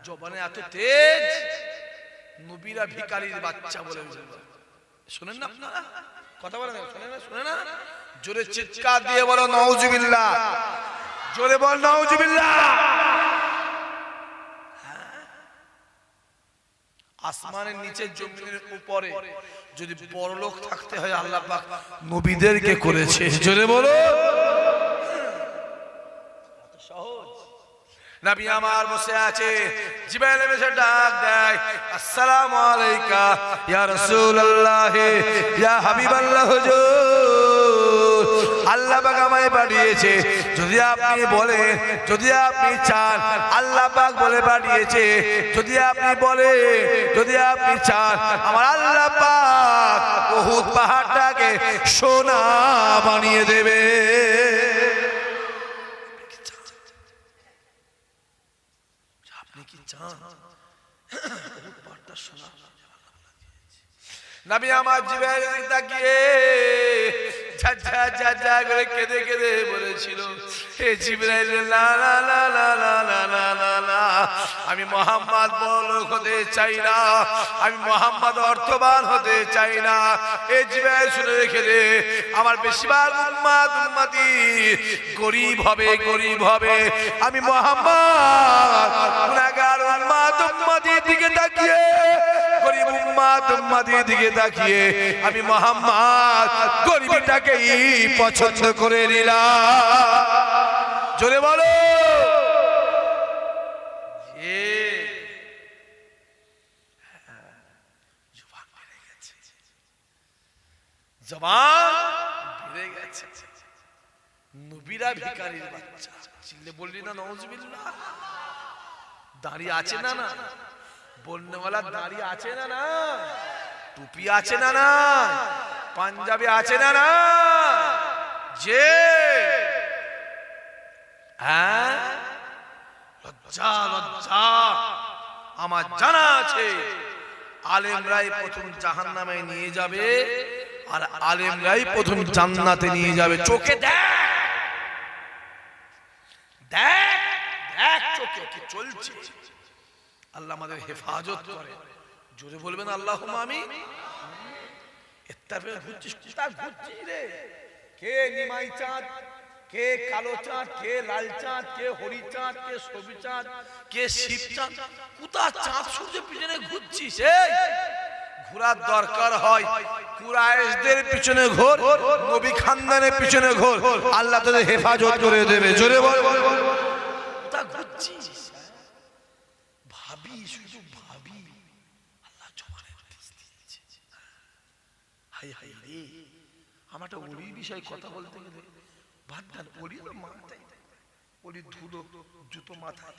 জবানে এত তেজ, নবীরা ভিখারির বাচ্চা বলে। শুনেন না আপনারা কথা বলেন? শুনে না? জোরে চিৎকার দিয়ে বলো নাউজুবিল্লাহ। জোরে বল নাউজুবিল্লাহ। আসমানের নিচে জমিনের উপরে যদি বড়লোক থাকতে হয় আল্লাহ পাক নবীদেরকে করেছে। জোরে বলো। সহজ। নবী আমার বসে আছে, জিবরাইল এসে ডাক দেয়, আসসালামু আলাইকা ইয়া রাসূলুল্লাহ ইয়া হাবিবাল্লাহ হুজুর, আল্লাহ পাক আমায় পাঠিয়েছে। যদি আপনি বলেন, যদি আপনি চান, আল্লাহ পাক বলে পাঠিয়েছে। যদি আপনি বলেন, যদি আপনি চান, আমার আল্লাহ পাক উহুদ পাহাড়টাকে সোনা বানিয়ে দেবে। নবী আমার জিবরাইল তাকিয়ে ঝাঝা ঝাঝা করে কেঁদে কেঁদে বলেছিল, হে জিবরাইল, না না না না না না না না, আমি মুহাম্মদ বড়লোক হতে চাই না, আমি মুহাম্মদ অর্থবান হতে চাই না। হে জিবরাইল শুনে রেখে দে, আমার বেশিরভাগ উম্মত উম্মতি গরিব হবে, গরিব হবে। আমি মুহাম্মদ গুনাহগার উম্মত উম্মতির দিকে তাকিয়ে, গরিব উম্মত উম্মতির দিকে তাকিয়ে আমি মুহাম্মদ গরিবটাকেই পছন্দ করে নিলাম। জোরে বলো। জবান বেড়ে গেছে। নবীরা ভিখারির বাচ্চা। চিল্লে বললি না নাউজুবিল্লাহ। দাঁড়িয়ে আছে না না, বলনেওয়ালা দাঁড়িয়ে আছে না না, টুপি আছে না না, পাঞ্জাবি আছে না না, যে হ্যাঁ লজ্জা লজ্জা আমার জানা আছে। আলেমরাই প্রথম জাহান্নামে নিয়ে যাবে আর আলেমরাই প্রথম জান্নাতে নিয়ে যাবে। চোখে দেখ, দেখ দেখ চোখে কি চলছে। আল্লাহ আমাদের হেফাজত করে। জোরে বলবেন আল্লাহুম্মা আমিন। এত্তাবে ঘুরছিস, কোথায় ঘুরছিস রে? কে নিমাই চাঁদ, কে কালো চাঁদ, কে লাল চাঁদ, কে হরি চাঁদ, কে সবুজ চাঁদ, কে শিব চাঁদ, কোথায় চাঁদ সূর্যের পিছনে ঘুরছিস? ঘোরার দরকার হয় কুরাইশদের পিছনে ঘোর, নবী খানদানের পিছনে ঘোর, আল্লাহ তোদের হেফাজত করে দেবে। জোরে বল। কোথায় ঘুরছিস? ভাবি, শুধু ভাবি। আল্লাহ জবানে দিচ্ছে। হাই হাই রে, আমারটা ওলির বিষয়ে কথা বলতে গেলে বাদ দেন। ওলি তো মাথায়, ওলি ধুলো জুতো মাথায়।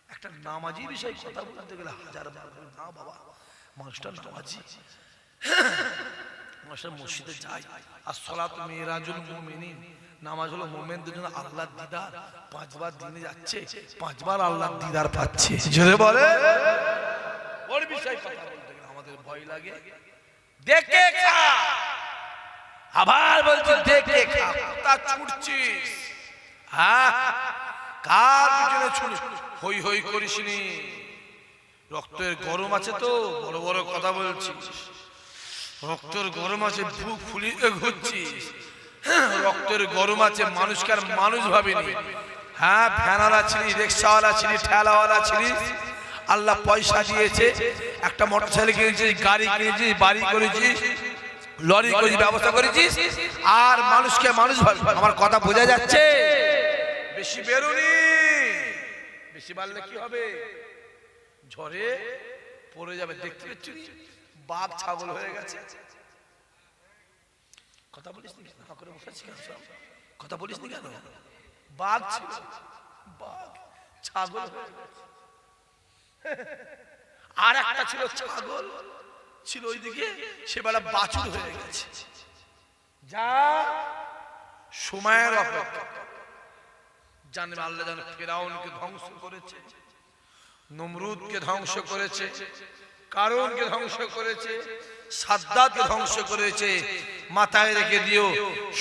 একটা নামাজি বিষয়ে কথা বলতে গেলে হাজার বার না বাবা, মানুষটা নামাজি, মানুষটা মসজিদে যায়। আর সালাতু মিরাজুল মুমিনিন, নামাজ হলো মুমিনদের জন্য আল্লাহর দিদার। 5 বার দিনে যাচ্ছে, 5 বার আল্লাহর দিদার পাচ্ছে। জোরে বলে। ওর বিষয়ে কথা বলতে গেলে আমাদের ভয় লাগে। দেখে খা, আবার বলছি দেখে খা। তা ছুটছিস, হ্যাঁ কার পিছনে ছুটিস? হই হই করিসনি। রক্তের গরম আছে তো বড় বড় কথা বলছিস। রক্তের গরম আছে, বুক ফুলিয়ে ঘুরছিস। রক্তের গরম আছে, মানুষকে আর মানুষ ভাবিনি। হ্যাঁ ভ্যানওয়ালা ছিলি, রিক্সাওয়ালা ছিলি, ঠেলাওয়ালা ছিলি। আল্লাহ পয়সা দিয়েছে, একটা মোটরসাইকেল কিনেছিস, গাড়ি কিনেছিস, বাড়ি করেছিস, লরি করেছিস, ব্যবস্থা করেছিস, আর মানুষকে মানুষ ভাবি। আমার কথা বোঝা যাচ্ছে? বেশি বেরোনি, বেশি বাড়লে কি হবে? ঝড়ে পড়ে যাবে। দেখতে পাচ্ছি বাঘ ছাগল হয়ে গেছে। কথা বলিস নি কেন? কথা বলিস নি কেন? বাঘ ছিল, বাঘ ছাগল হয়ে গেছে। আর একটা ছিল ছাগল ছিল ওইদিকে, সে বেলা বাছুর হয়ে গেছে। যা সময়ের অপেক্ষা। জানবে আল্লাহ জানে ফিরাউনকে ধ্বংস করেছে, নমরুদকে ধ্বংস করেছে, কারুনকে ধ্বংস করেছে, সাদ্দাতকে ধ্বংস করেছে। মাথায় রেখে দিও,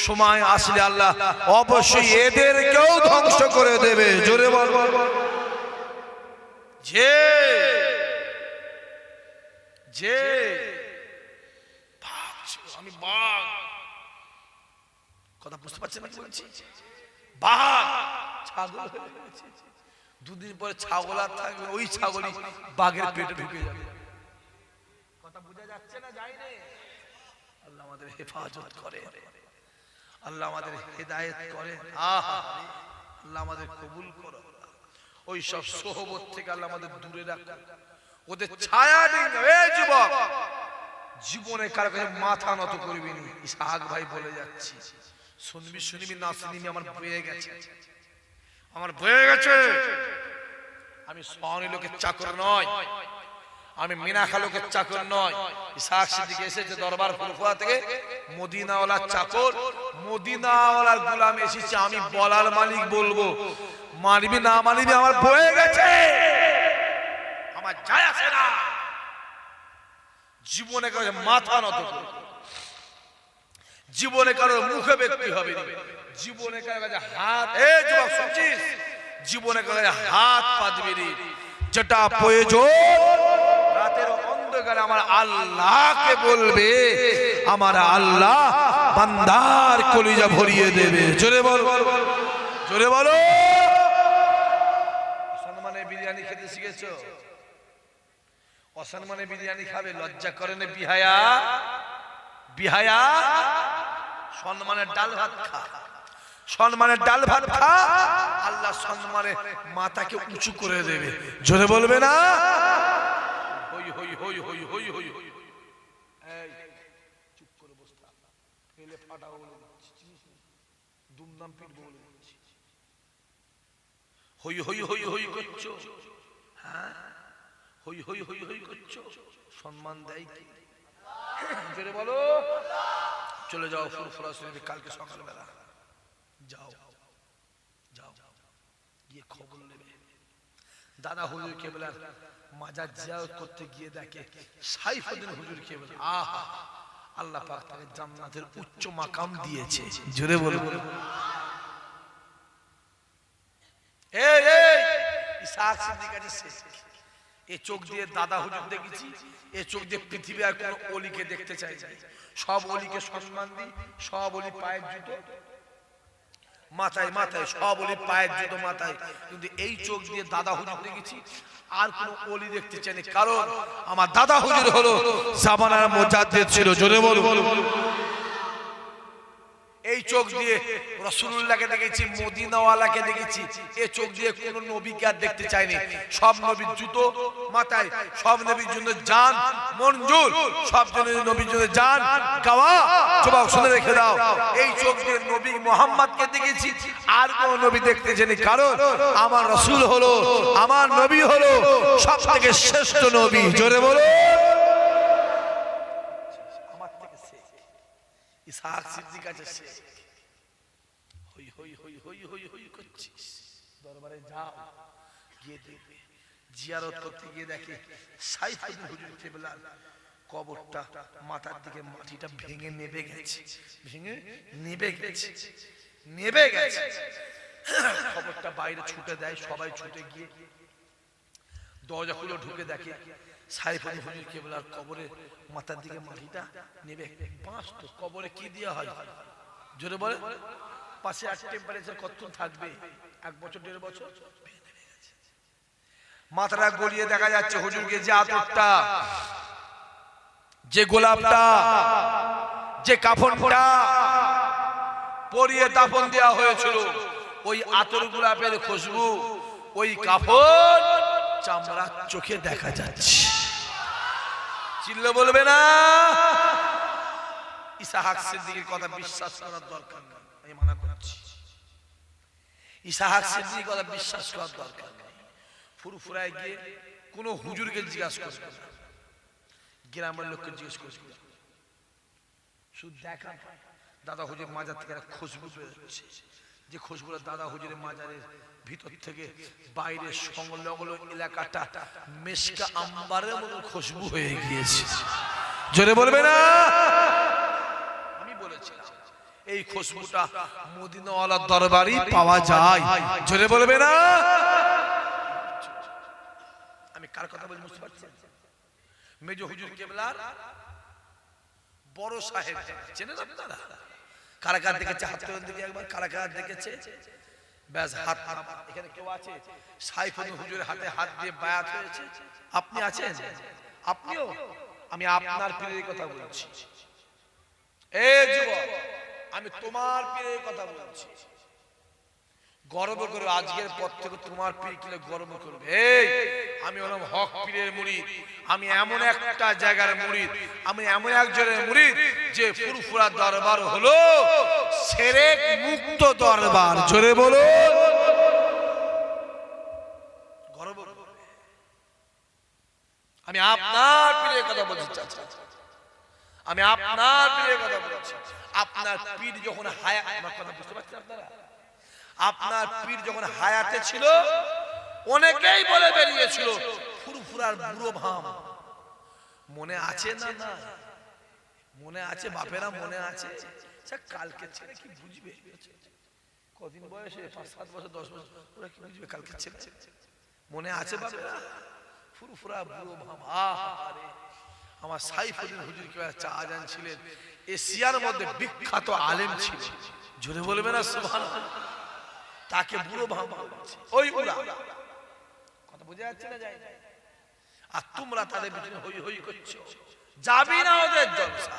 সময় আসলে আল্লাহ অবশ্যই এদেরকেও ধ্বংস করে দেবে। জোরে বল। যে যে বাঘ ছিল, আমি বাঘ, কথা বুঝতে পারছেন কি বলছি? বাঘ ছাগল হয়ে গেছে। দুদিন পরে ছাগল আর থাকবে, ওই ছাগলই বাঘের পেটে ঢুকে যাবে। কথা বোঝা যাচ্ছে না? যায়নি? আল্লাহ আমাদের হেফাজত করে, আল্লাহ আমাদের হেদায়েত করে, আল্লাহ আমাদের কবুল করো। ওই সব সোহবত থেকে আল্লাহ আমাদের দূরে রাখো, ওদের ছায়া নেই। এই যুবক, জীবনে কারো কাছে মাথা নত করবি না। ইসহাক ভাই বলে যাচ্ছি, শুনবি শুনবি না শুনবি, আমার বয়ে গেছে, আমার বয়ে গেছে। আমি সোহানি লোকের চাকর নয়, আমি মিনাখা লোকের চাকর নয়। ইসহাক সিদ্দিক এসেছে দরবার ফুলফুয়া থেকে, মদিনাওয়ালার চাকর, মদিনাওয়ালার গোলাম এসেছে। আমি বলার মালিক বলবো, মানবি না মানবি, আমার বয়ে গেছে, আমার যায় আসে না। জীবনে কারো মাথা নত করবে, জীবনে কারো মুখে ব্যক্তি হবে না, জীবনে কারো কাছে হাত, এই যুবক শুনছিস, জীবনে কারো কাছে হাত পাতবি না। যেটা প্রয়োজন রাতের অন্ধকারে আমার আল্লাহকে বলবে, আমার আল্লাহ বান্দার কলিজা ভরিয়ে দেবে। জোরে বলো, জোরে বলো। সম্মানে বিরিয়ানি খেতে শিখেছো? অসম্মানে বিরিয়ানি খাবে, লজ্জা করে না? বিহায়া, বিহায়া। সম্মানের ডাল ভাত খা, সম্মানের ডাল ভাত খা, আল্লাহ সম্মানে মাথাকে উঁচু করে দেবে। জোরে বলবে না? হই হই হই হই হই হই হই। এই চুপ করে বসে থাক, ফেলে ফাটা বলে দিচ্ছি, দুমদাম পিট বলে দিচ্ছি। হই হই হই হই করছো, হ্যাঁ হই হই হই হই করছো, সম্মান দেয় কি? জোরে বলো। চলে যাও ফুরফুরা শরীফে কালকে সকালবেলা, যাও যাও গিয়ে খবর নেবে। দাদা হুজুর কেবলার মাজার জিয়ারত করতে গিয়ে দেখে সাইফুদ্দিন হুজুর কেবলা, আহা, আল্লাহ পাক তাকে জান্নাতের উচ্চ মাকাম দিয়েছে। জোরে বলো। এই এই ইসহাক সিদ্দিক আছে, এ চোখ দিয়ে দাদা হুজুর দেখেছি, এ চোখ দিয়ে পৃথিবী আর কোন ওলিকে দেখতে চাই না। সব ওলিকে সম্মান দিই, সব ওলি পায়ের জুতো মাথায় মাথায়, সব ওলি পায়ের জুতো মাথায়, কিন্তু এই চোখ দিয়ে দাদা হুজুর দেখেছি, আর কোন ওলি দেখতে চাই না। কারণ আমার দাদা হুজুর হলো জামানার মুজাদ্দিদ ছিল। জোরে বলো। এই চোখ দিয়ে রাসূলুল্লাহকে দেখেছি, মদিনাওয়ালাকে দেখেছি, এই চোখ দিয়ে কোন নবীকে আর দেখতে চাইনি। সব নবীর জুতো মাথায়, সব নবীর জন্য জান মঞ্জুর, সব নবীর জন্য জান গাওয়া। যুবক শুনে রেখে দাও, এই চোখ দিয়ে নবী মুহাম্মদকে দেখেছি, আর কোন নবী দেখতে চাইনি। কারণ আমার রাসূল হলো, আমার নবী হলো সবথেকে শ্রেষ্ঠ নবী। জোরে বলো। ইসহাক সিদ্দিক আছে, হই হই হই হই হই হই করছিস, দরবারে যাও, গিয়ে দেখবে, জিয়ারত করতে গিয়ে দেখে সাইফুদ্দিন হুজুর কেবলার কবরটা, মাথার দিকে মাটিটা ভেঙে নেবে গেছে, ভেঙে নেবে গেছে, নেবে গেছে। কবরটা বাইরে ছুটে দেয়, সবাই ছুটে গিয়ে দরজা খুলে ঢুকে দেখে সাইফুদ্দিন হুজুর কেবলার কবরে মাথার দিকে মাটিটা নেবে। বাঁশ তো কবরে কি দেওয়া হয়? জোরে বলে। পাশে আর টেম্পারেচার কত থাকবে? 1 বছর 1.5 বছর। মাথাটা গলিয়ে দেখা যাচ্ছে হুজুরকে যে আতরটা, যে গোলাপটা, যে কাফনটা পরিয়ে দাফন দেওয়া হয়েছিল, ওই আতর গোলাপের খুশবু, ওই কাফন চামড়া চোখে দেখা যাচ্ছে। চিল্লে বলবে না? ইসহাক সিদ্দিকের কথা বিশ্বাস করার দরকার নেই, আমি মানা করছি। ইসহাক সিদ্দিকের কথা বিশ্বাস করার দরকার নেই। ফুরফুরায় গিয়ে কোন হুজুরকে জিজ্ঞাসা করবে না, গ্রামের লোককে জিজ্ঞেস করবে, শুধু দেখা দাদা হুজুর মাজার থেকে খুশবু বেরোচ্ছে, যে খুশবুটা দাদা হুজুরের মাজারের ভিতর থেকে বাইরে সংলগ্ন এলাকাটা মেশকা আম্বারের মতো খুশবু হয়ে গিয়েছে। জোরে বলবে না? আমি বলেছিলাম এই খুশবুটা মদিনাওয়ালার দরবারই পাওয়া যায়। জোরে বলবে না? কার কথা বলছি বুঝতে পারছেন? মেজো হুজুর কেবলার বড় সাহেব, চেনেন আপনারা? কারা কারা দেখেছে হাত তুলে দিকে একবার, কারা কারা দেখেছে? ব্যাস হাত। এখানে কেউ আছে সাইফুদ্দিন হুজুরের হাতে হাত দিয়ে বায়াত হয়েছে? আপনি আছেন? আপনিও? আমি আপনার পীরের কথা বলছি। এই যুবক, আমি তোমার পীরের কথা বলছি। গর্ব করে আজকের পর থেকে তোমার পীর কিলে গর্ব করবে। এই আমি হলাম হক পীরের মুরিদ, আমি এমন একটা জায়গার মুরিদ, আমি এমন একজনের মুরিদ যে ফুরফুরা দরবার হলো শিরক মুক্ত দরবার। জোরে বলো, গর্ব করবে। আমি আপনার পীরের কথা বলছি চাচা, আমি আপনার পীরের কথা বলছি। আপনার পীর যখন হায়াত, আমার কথা বুঝতে পারছেন আপনারা? আপনার পীর যখন হায়াতে ছিল অনেকেই বলে বেরিয়েছিল ফুরফুরার বুড়ো ভাম। মনে আছে না? না মনে আছে বাপেরা, মনে আছে? কালকে ছেলে কি বুঝবে? কদিন বয়সে 5-7 বছর 10 বছর ওরা কি বুঝবে কালকে ছেলে? মনে আছে বাপেরা? ফুরফুরা বুড়ো ভাম। আরে আমার সাইফুদ্দিন হুজুর কি চা আজান ছিলেন, এশিয়ার মধ্যে বিখ্যাত আলেম ছিল। জোরে বলবে না সুবহানাল্লাহ? তাকে বুড়ো ভাম বলছে। ওই ওরা কথা বোঝা যাচ্ছে না? যায় আর তোমরা তাদের পিছনে হই হই করছো, যাবি না ওদের জলসা।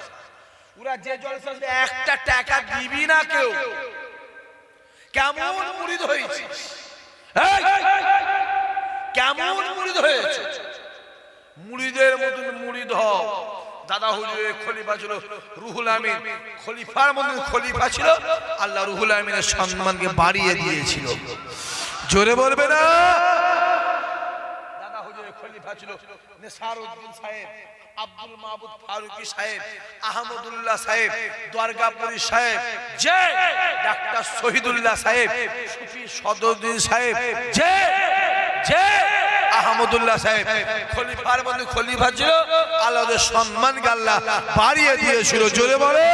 ওরা যে জলসা একটা টাকা দিবি না কেউ। কেমন মুরিদ হয়েছিস? কেমন মুরিদ হয়েছে? মুরিদের মতন মুরিদ হও। দাদা হুজুরের খলিফা ছিল রুহুল আমিন, খলিফার মতন খলিফা ছিল। আল্লাহ রুহুল আমিনের সম্মানকে বাড়িয়ে দিয়েছিল। জোরে বলবে না? দাদা হুজুরের খলিফা ছিল নেসারউদ্দিন সাহেব, আব্দুল মাহমুদ ফারুকি সাহেব, আহমদুল্লাহ সাহেব, দরগাপুরি সাহেব, যে ডাক্তার শহীদুল্লাহ সাহেব, সুফি সদরুদ্দিন সাহেব, যে আহমদুল্লাহ সাহেব খলিফার মধ্যে খলিফা ছিল। আল্লাহর সম্মানকে আল্লাহ বাড়িয়ে দিয়েছিল। জোরে বলে,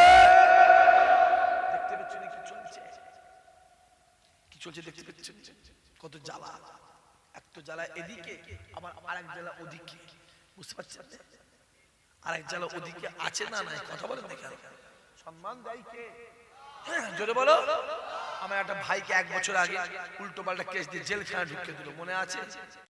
দেখতে পাচ্ছেন কি চলছে? কি চলছে দেখতে পাচ্ছেন? কত জ্বালা, এত জ্বালা এদিকে, আবার আরেক জ্বালা ওদিকে। বুঝতে পারছেন? আরেক জ্বালা ওদিকে আছে না নাই? কথা বলেন দেখেন। সম্মান দেয় কে? জোরে বলো। আমার একটা ভাইকে 1 বছর আগে উল্টো পাল্টা কেস দিয়ে জেলখানা ঢুকিয়ে দিল, মনে আছে?